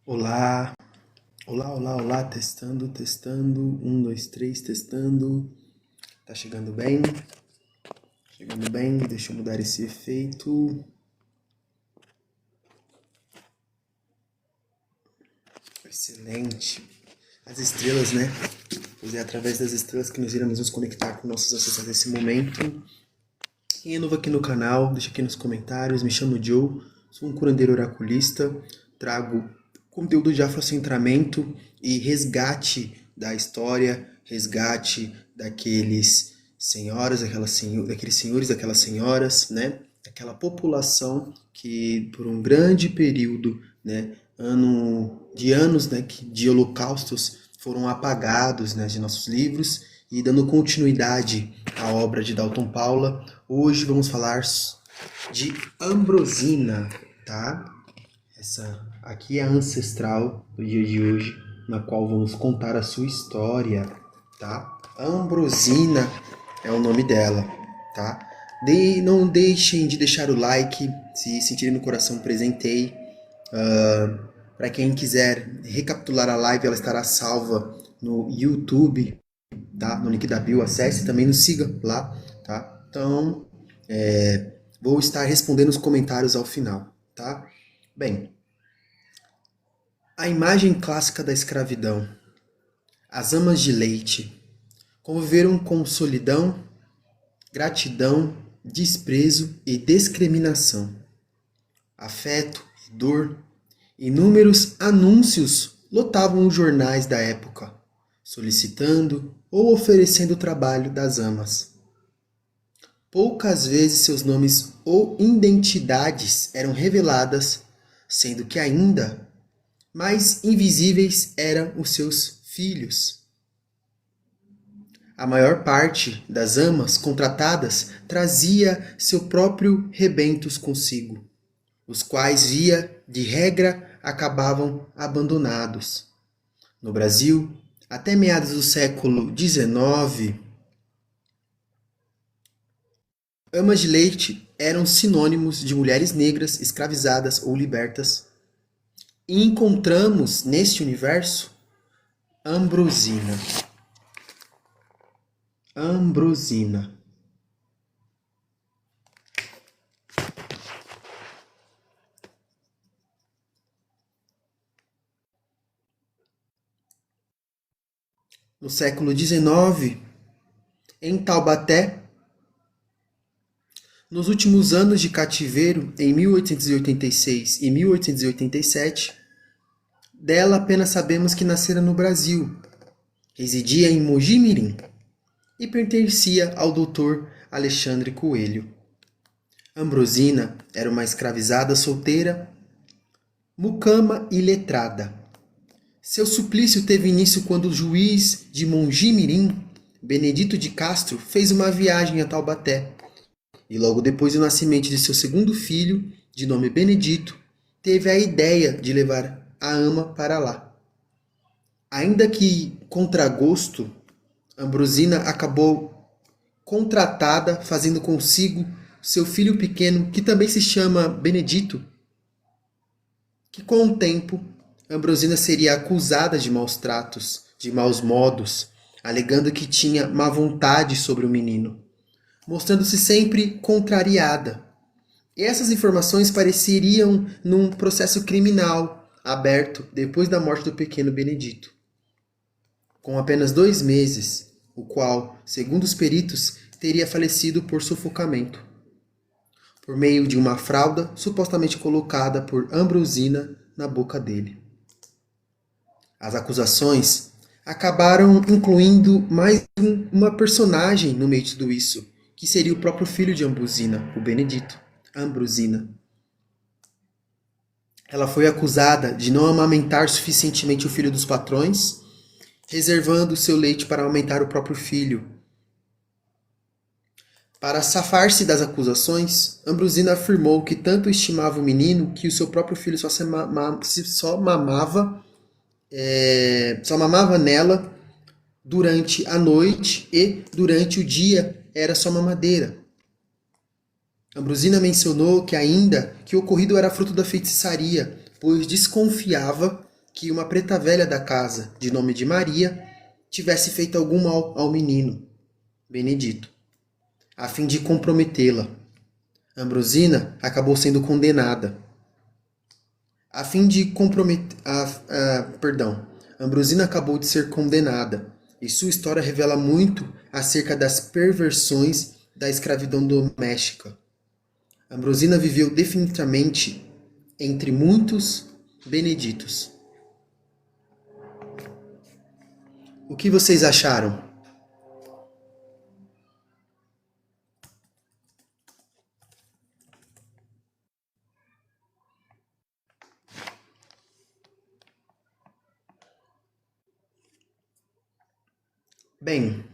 Olá, olá, olá, olá, testando, testando, um, dois, três, testando. Tá chegando bem? Chegando bem, deixa eu mudar esse efeito. Excelente. As estrelas, né? Pois é através das estrelas que nós iremos nos conectar com nossos ancestrais nesse momento. Quem é novo aqui no canal, deixa aqui nos comentários. Me chamo Joe, sou um curandeiro oraculista, trago conteúdo de afrocentramento e resgate da história, resgate daqueles daqueles senhores, daquelas senhoras, né? Daquela população que por um grande período, né, de anos, né, de holocaustos foram apagados, né, de nossos livros e dando continuidade à obra de Dalton Paula. Hoje vamos falar de Ambrosina, tá? Essa aqui é a ancestral do dia de hoje, na qual vamos contar a sua história, tá? Ambrosina é o nome dela, tá? Não deixem de deixar o like, se sentirem no coração, presentei. Para quem quiser recapitular a live, ela estará salva no YouTube, tá? No link da bio, acesse, também nos siga lá, tá? Então, vou estar respondendo os comentários ao final, tá? Bem, a imagem clássica da escravidão. As amas de leite conviveram com solidão, gratidão, desprezo e discriminação. Afeto e dor. Inúmeros anúncios lotavam os jornais da época, solicitando ou oferecendo o trabalho das amas. Poucas vezes seus nomes ou identidades eram reveladas, sendo que ainda mais invisíveis eram os seus filhos. A maior parte das amas contratadas trazia seu próprio rebentos consigo, os quais, via de regra, acabavam abandonados. No Brasil, até meados do século XIX, amas de leite eram sinônimos de mulheres negras escravizadas ou libertas. E encontramos neste universo Ambrosina. Ambrosina. No século XIX, em Taubaté, nos últimos anos de cativeiro, em 1886 e 1887, dela apenas sabemos que nascera no Brasil, residia em Mogi-mirim e pertencia ao Dr. Alexandre Coelho. Ambrosina era uma escravizada solteira, mucama e letrada. Seu suplício teve início quando o juiz de Mogi-mirim, Benedito de Castro, fez uma viagem a Taubaté. E logo depois do nascimento de seu segundo filho, de nome Benedito, teve a ideia de levar a ama para lá. Ainda que contra gosto, Ambrosina acabou contratada, fazendo consigo seu filho pequeno, que também se chama Benedito, que com o tempo Ambrosina seria acusada de maus tratos, de maus modos, alegando que tinha má vontade sobre o menino, mostrando-se sempre contrariada. E essas informações pareceriam num processo criminal aberto depois da morte do pequeno Benedito. Com apenas 2 meses, o qual, segundo os peritos, teria falecido por sufocamento, por meio de uma fralda supostamente colocada por Ambrosina na boca dele. As acusações acabaram incluindo mais uma personagem no meio de tudo isso, que seria o próprio filho de Ambrosina, o Benedito, Ambrosina. Ela foi acusada de não amamentar suficientemente o filho dos patrões, reservando seu leite para aumentar o próprio filho. Para safar-se das acusações, Ambrosina afirmou que tanto estimava o menino que o seu próprio filho só mamava nela durante a noite e durante o dia era só mamadeira. Ambrosina mencionou que ainda que o ocorrido era fruto da feitiçaria, pois desconfiava que uma preta velha da casa, de nome de Maria, tivesse feito algum mal ao menino, Benedito, a fim de comprometê-la. Ambrosina acabou sendo condenada. A fim de comprometer. Perdão. Ambrosina acabou de ser condenada, e sua história revela muito acerca das perversões da escravidão doméstica. Ambrosina viveu definitivamente entre muitos beneditos. O que vocês acharam? Bem,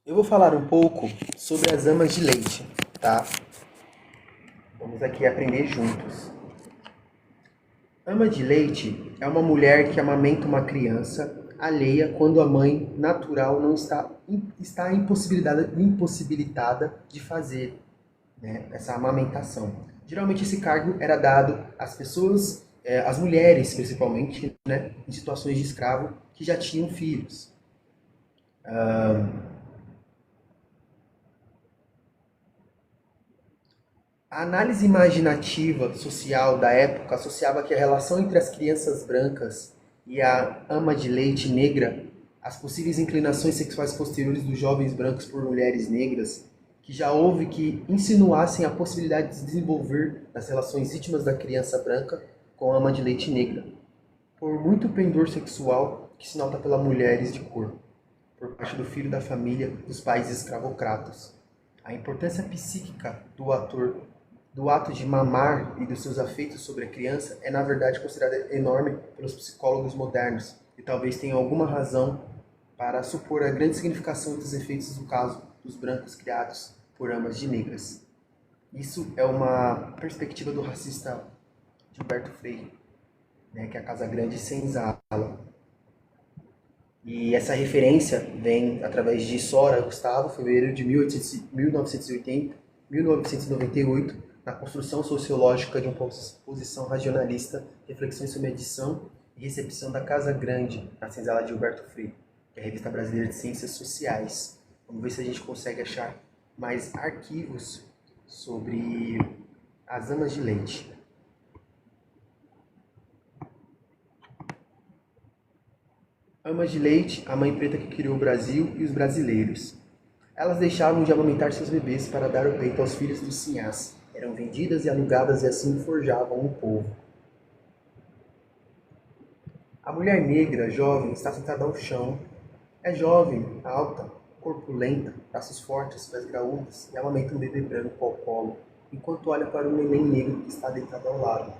eu vou falar um pouco sobre as amas de leite, tá? Vamos aqui aprender juntos. Ama de leite é uma mulher que amamenta uma criança alheia quando a mãe natural não está impossibilitada de fazer, né, essa amamentação. Geralmente esse cargo era dado às pessoas, às mulheres principalmente, né, em situações de escravo que já tinham filhos. A análise imaginativa social da época associava que a relação entre as crianças brancas e a ama de leite negra, as possíveis inclinações sexuais posteriores dos jovens brancos por mulheres negras, que já houve que insinuassem a possibilidade de se desenvolver nas relações íntimas da criança branca com a ama de leite negra, por muito pendor sexual que se nota pelas mulheres de cor, por parte do filho da família dos países escravocratas. A importância psíquica do ato de mamar e dos seus afeitos sobre a criança é, na verdade, considerada enorme pelos psicólogos modernos e talvez tenha alguma razão para supor a grande significação dos efeitos do caso dos brancos criados por amas de negras. Isso é uma perspectiva do racista Gilberto Freire, né, que é a Casa Grande Senzala. E essa referência vem através de Sora Gustavo, fevereiro de 1998, na construção sociológica de uma posição regionalista, reflexões sobre edição e recepção da Casa Grande, na senzala de Gilberto Freire, que é a Revista Brasileira de Ciências Sociais. Vamos ver se a gente consegue achar mais arquivos sobre as amas de leite. Amas de leite, a mãe preta que criou o Brasil e os brasileiros. Elas deixavam de amamentar seus bebês para dar o peito aos filhos dos sinhás. Eram vendidas e alugadas e assim forjavam o povo. A mulher negra, jovem, está sentada ao chão. É jovem, alta, corpulenta, braços fortes, pés graúdos e amamenta um bebê branco ao colo, enquanto olha para o neném negro que está deitado ao lado.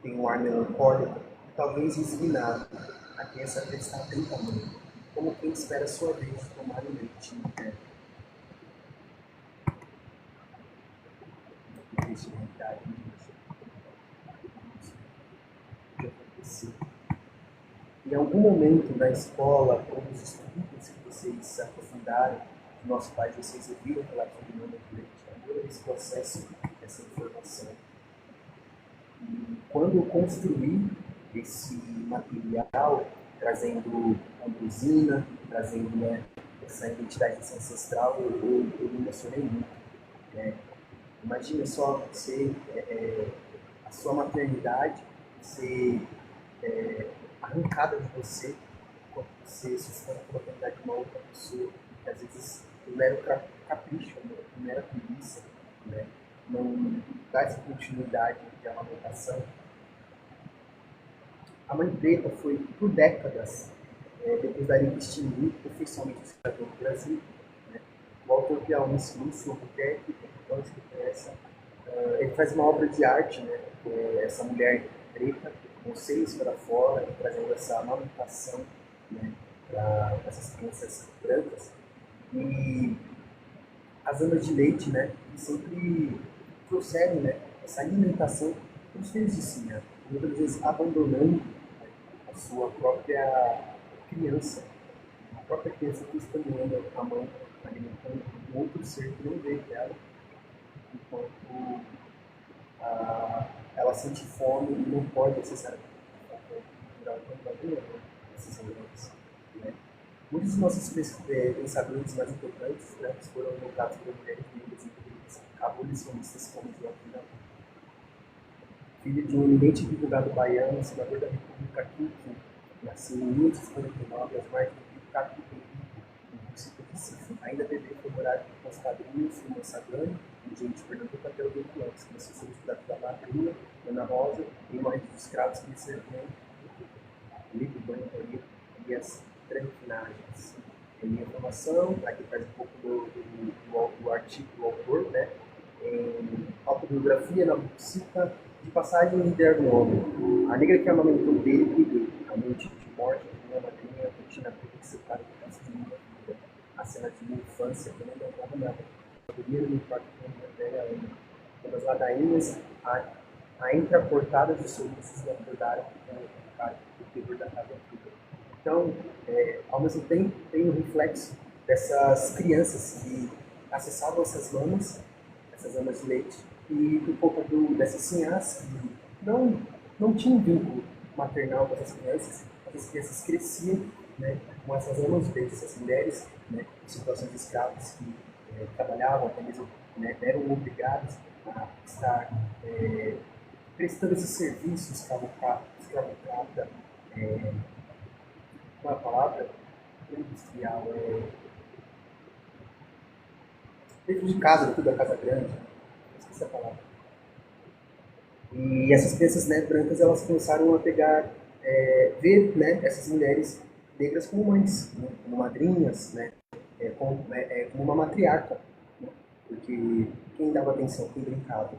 Tem um ar melancólico e talvez resignado. A criança preta está atenta à mãe, como quem espera sua vez de tomar o leite materno. Triste realidade de acontecer. Em algum momento da escola, ou dos estudos que vocês se aprofundaram, do nosso país, vocês ouviram falar sobre o nome do leite, esse processo, essa informação. E quando eu construí esse material, trazendo Ambrosina, trazendo, né, essa identidade ancestral, eu me emocionei muito. Né? Imagina só você, a sua maternidade, ser arrancada de você, quando você sustenta a maternidade de uma outra pessoa, que às vezes o mero capricho, a mera preguiça, né, não dá essa continuidade de amamentação. A mãe preta foi, por décadas, depois da Liga extinguir oficialmente o escravidão no Brasil, né, o autor piauiense Lúcio Albuquerque, então você conhece, ele faz uma obra de arte, né, essa mulher preta, com seios para fora, trazendo essa amamentação, né, para essas crianças brancas. E as amas de leite, né, que sempre trouxeram, né, essa alimentação para os filhos de Sinha, muitas vezes abandonando, né, a sua própria criança, a própria criança que está doando a mão, alimentando um outro ser que não veio dela, enquanto sente fome e não pode acessar esses alimentos. Né? Muitos dos nossos pensadores mais importantes, né, foram evocados por mulheres negras e abolicionistas como Joaquim Nabuco, filho de um eminente advogado baiano, senador da República Quinquim, nasceu em 1849 às margens do rio Capibaribe, no município de Recife. Ainda bebê foi morar com os padrinhos em Moçagane, no Rio de Pernambuco, até os 8 anos. Começou a ser estudado da madrinha, Ana Rosa, em uma rede de escravos que lhe serviam livro, banho e as tranquinagens. Em minha formação, aqui faz um pouco do artigo do autor, né? Em autobiografia, na cita de passagem e ideia do homem. A negra que amamentou dele cuidou. A noite de morte de minha madrinha, a rotina preta que separa o resto de minha vida. A cena de minha infância, que eu não lembrava nada. Eu dormia no meu quarto com minha velha Ana. Quando as ladainhas, a entreportadas de soluços me acordaram o terror da casa toda. Então, ao mesmo tempo, tem um reflexo dessas crianças que acessavam essas amas de leite, e por conta dessas sinhás que não tinham vínculo maternal com essas crianças cresciam, né, com essas amas de leite, essas mulheres, né, em situações de escravos que trabalhavam, até mesmo, né, eram obrigados a estar prestando esse serviço escravocrata, qual é a palavra? Industrial, dentro de casa, dentro da casa grande, esqueci a palavra. E essas crianças, né, brancas, elas começaram a pegar, ver, né, essas mulheres negras como mães, né, como madrinhas, né, como uma matriarca, né, porque quem dava atenção, quem brincava.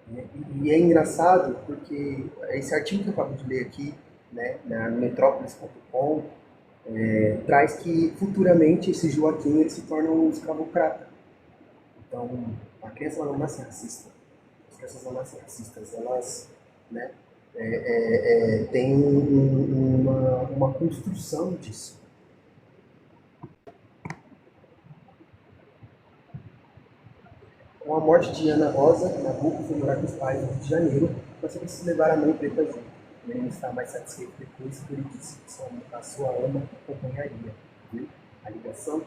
Né? E é engraçado porque esse artigo que eu acabo de ler aqui, né, no metrópolis.com, traz que futuramente esse Joaquim ele se torna um escravocrata. Então, a criança ela não nasce racista. As crianças não nascem racistas, elas, né, têm uma construção disso. Com a morte de Ana Rosa, Nabuco foi morar com os pais no Rio de Janeiro, mas só precisa levar a mãe preta junto. O menino está mais satisfeito depois que ele disse que a sua ama acompanharia. Viu? A ligação?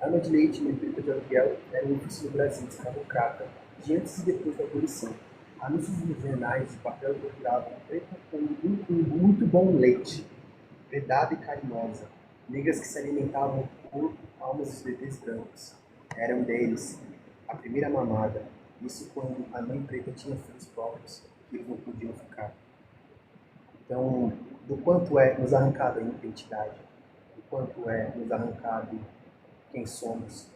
A ama de leite e mãe preta de aluguel era um ofício no Brasil escravocrata, de antes e depois da abolição. Anúncios nos jornais de papel procuravam preta com um muito bom leite, vedada e carinhosa, negras que se alimentavam do corpo, almas dos bebês brancos. Eram deles a primeira mamada, isso quando a mãe preta tinha filhos próprios, que eles não podiam ficar. Então, do quanto é nos arrancado a identidade, do quanto é nos arrancado quem somos,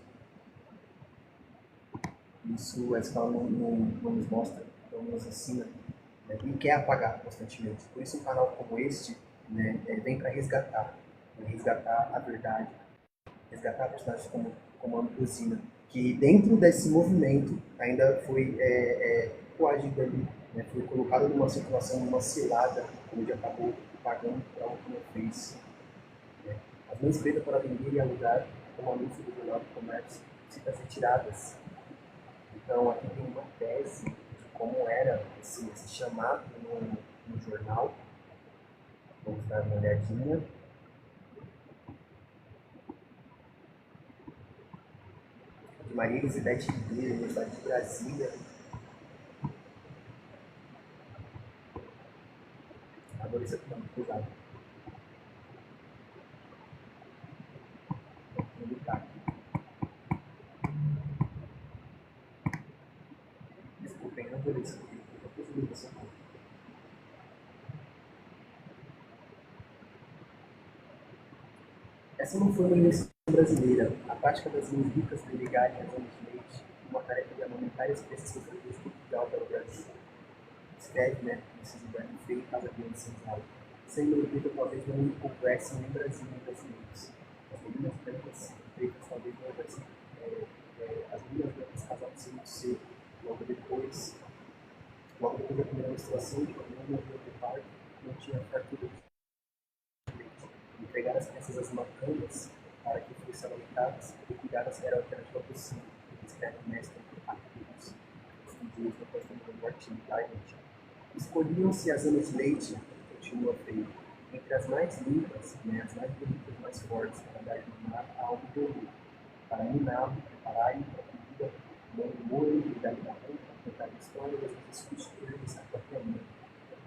isso a escola não nos mostra, não nos ensina, né, e quer apagar constantemente. Por isso um canal como este, né, vem para resgatar, né, resgatar a verdade, resgatar personagens como a Ambrosina, que dentro desse movimento ainda foi coagido ali, né, foi colocado numa situação, numa cilada, onde acabou pagando para o que não fez. Né. As mães pretas para vender e alugar, como anúncio do Jornal do Comércio, citas retiradas. Então aqui tem uma tese de como era esse chamado no jornal. Vamos dar uma olhadinha. De Maria Elizabeth Ribeiro, Universidade de Brasília. Agora isso aqui está muito pesado. Vou editar aqui. Desculpem, não vou ler isso aqui. Eu preciso ler isso aqui. Essa não foi uma invenção brasileira. A prática das mães ricas de ligarem as amas de leite, uma tarefa de amamentar as crianças sofridas de Portugal para o Brasil. Escreve, né, Mrs. Gilberto Freire, Casa Grande Central. Sem meu Deus, talvez não houvesse nem Brasil nem brasileiros. As meninas brancas, pretas, talvez não houvesse. As meninas brancas casadas muito cedo. Logo depois da primeira menstruação, de quando não morreu de parto, não tinha fartura de leite. Entregar as crianças às macanas para que fossem alimentadas e cuidadas era a alternativa possível. Escreve o mestre Aquiles. estudiosos da Costa do Norte, tá, gente? Escolhiam-se as amas de leite, continua feio, entre as mais limpas, né, as mais bonitas, mais fortes, para dar de mar a algo do para miná-lo, preparar-lhe para a comida, dando molho, cuidar da roupa, contar histórias, as costumes, a própria mãe.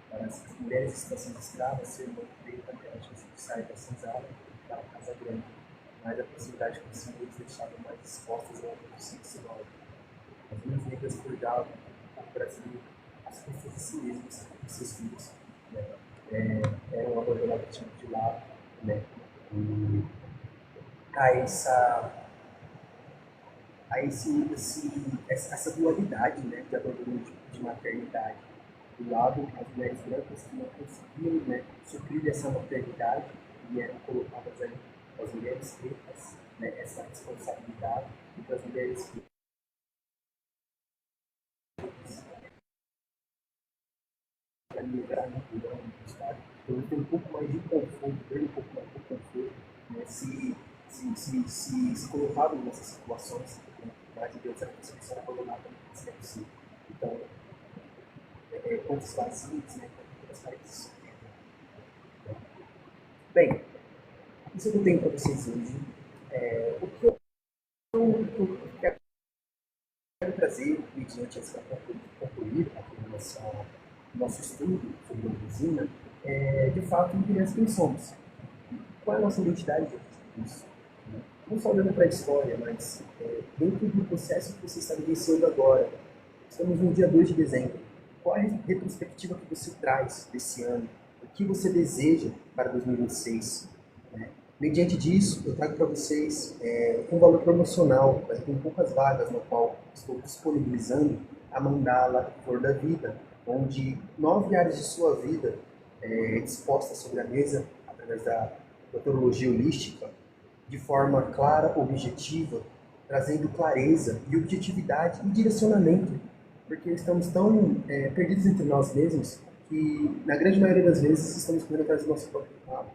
Para as mulheres de situação de escrava, ser muito feita aquela chance de sair da senzala para a casa grande, mas a proximidade com os senhores deixava mais expostas ao produção sinal. As mães negras cuidavam o Brasil às custas de si mesmas e seus filhos. Né? Eram abandonados de lado, né? E a essa dualidade, né, de abandono de maternidade. Do lado, as mulheres brancas que não conseguiam, né, suprir essa maternidade e eram colocadas ali as mulheres pretas, né, essa responsabilidade, e para as mulheres para livrar no durão, sabe? Então tem um pouco mais de conforto, ter um pouco mais de conforto, né, se colocavam nessas situações, né, mas Deus era uma pessoa abandonada no tempo. Então, pontos vazios, né, as paredes. Bem, isso que eu tenho para vocês hoje. O que eu quero trazer, mediante essa concluir aqui no nosso estudo sobre a usina, é de fato entender quem somos. Qual é a nossa identidade diante disso? Não só olhando para a história, mas dentro do processo que você está vivenciando agora. Estamos no dia 2 de dezembro. Qual é a retrospectiva que você traz desse ano? O que você deseja para 2026? Né? Mediante disso, eu trago para vocês um valor promocional, mas tem poucas vagas, no qual estou disponibilizando a mandala Flor da Vida, onde 9 áreas de sua vida dispostas sobre a mesa, através da teologia holística, de forma clara, objetiva, trazendo clareza e objetividade e direcionamento, porque estamos tão perdidos entre nós mesmos que, na grande maioria das vezes, estamos correndo atrás do nosso próprio rabo.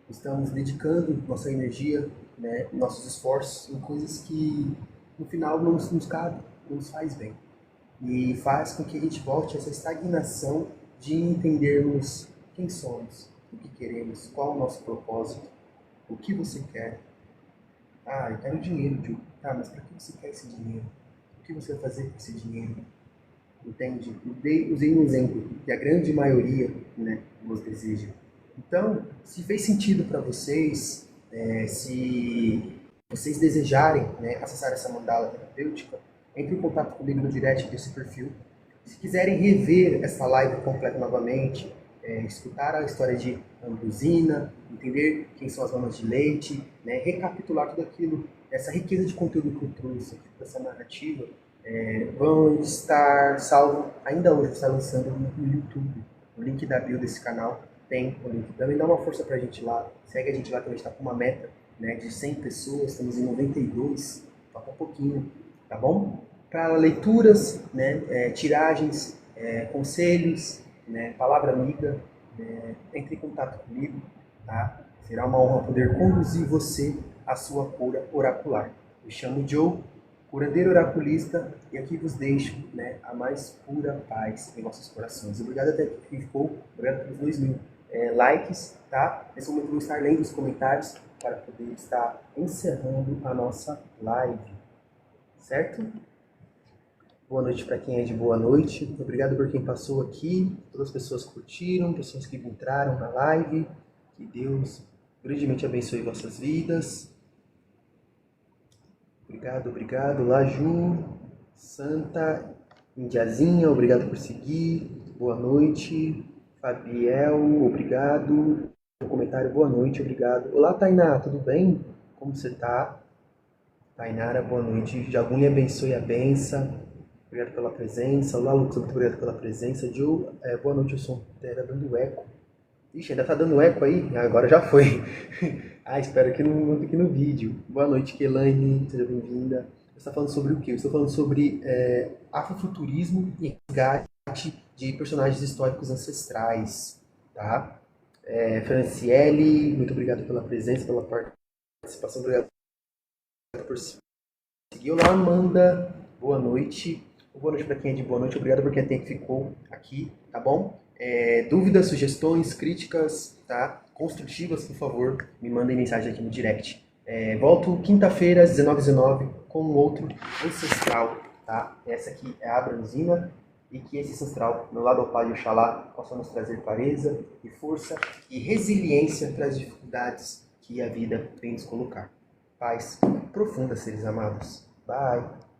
Estamos dedicando nossa energia, né, nossos esforços em coisas que, no final, não nos cabe, não nos faz bem. E faz com que a gente volte a essa estagnação de entendermos quem somos, o que queremos, qual o nosso propósito, o que você quer. Ah, eu quero dinheiro, tio. Tá, mas para que você quer esse dinheiro? O que você vai fazer com esse dinheiro? Entende? Usei um exemplo que a grande maioria, né, nos deseja. Então, se fez sentido para vocês, se vocês desejarem, né, acessar essa mandala terapêutica, entre em contato comigo no direct desse perfil. Se quiserem rever essa live completa novamente, escutar a história de Ambusina, entender quem são as mamas de leite, né, recapitular tudo aquilo, essa riqueza de conteúdo que eu trouxe, essa narrativa, vão estar salvo, ainda hoje está lançando no YouTube. O link da bio desse canal tem o link. Também dá uma força pra gente lá, segue a gente lá que a gente está com uma meta, né, de 100 pessoas, estamos em 92, falta um pouquinho, tá bom? Para leituras, né, tiragens, conselhos, né, palavra amiga, entre em contato comigo, tá? Será uma honra poder conduzir você à sua cura oracular. Me chamo Joe, curandeiro oraculista, e aqui vos deixo, né, a mais pura paz em vossos corações. Obrigado até que ficou, obrigado pelos 2.000 likes, tá? Nesse momento eu vou estar lendo os comentários para poder estar encerrando a nossa live, certo? Boa noite para quem é de boa noite. Obrigado por quem passou aqui. Todas as pessoas que curtiram, pessoas que entraram na live. Que Deus grandemente abençoe vossas vidas. Obrigado, obrigado. Laju, Santa, Indiazinha, obrigado por seguir. Boa noite. Fabiel, obrigado. No comentário, boa noite, obrigado. Olá, Tainá, tudo bem? Como você tá? Tainara, boa noite. Jagum lhe abençoe a benção. Obrigado pela presença. Olá, Lucas, muito obrigado pela presença. Joe, boa noite, o som está dando eco. Ixi, ainda tá dando eco aí? Agora já foi. Espero que não fique no vídeo. Boa noite, Kelane, seja bem-vinda. Você está falando sobre o quê? Eu estou falando sobre afrofuturismo e resgate de personagens históricos ancestrais, tá? Franciele, muito obrigado pela presença, pela participação, obrigado por seguir. Olá, Amanda, boa noite. Boa noite para quem é de boa noite. Obrigado por quem até que ficou aqui, tá bom? Dúvidas, sugestões, críticas, tá? Construtivas, por favor, me mandem mensagem aqui no direct. Volto quinta-feira às 19h19 com um outro ancestral, tá? Essa aqui é a Abranzina e que esse ancestral, meu lado ao Pai e Oxalá, possa nos trazer clareza e força e resiliência para as dificuldades que a vida vem nos colocar. Paz profunda, seres amados. Bye!